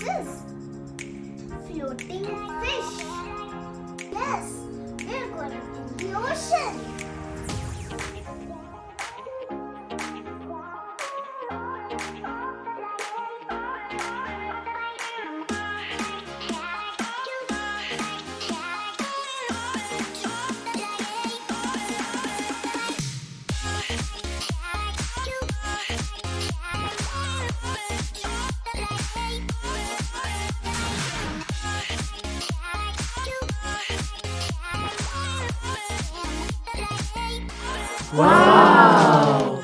is? Floating fish. Yes, we're going in the ocean. Wow!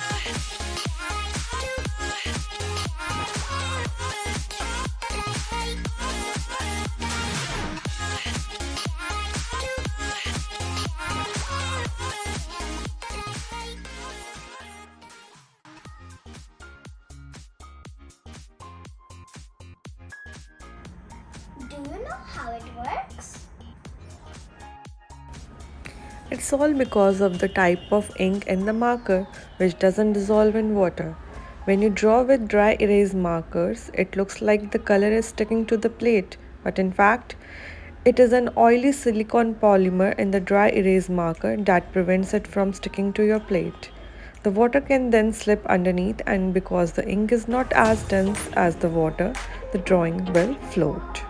Do you know how it works? It's all because of the type of ink in the marker, which doesn't dissolve in water. When you draw with dry erase markers, it looks like the color is sticking to the plate, but in fact, it is an oily silicone polymer in the dry erase marker that prevents it from sticking to your plate. The water can then slip underneath, and because the ink is not as dense as the water, the drawing will float.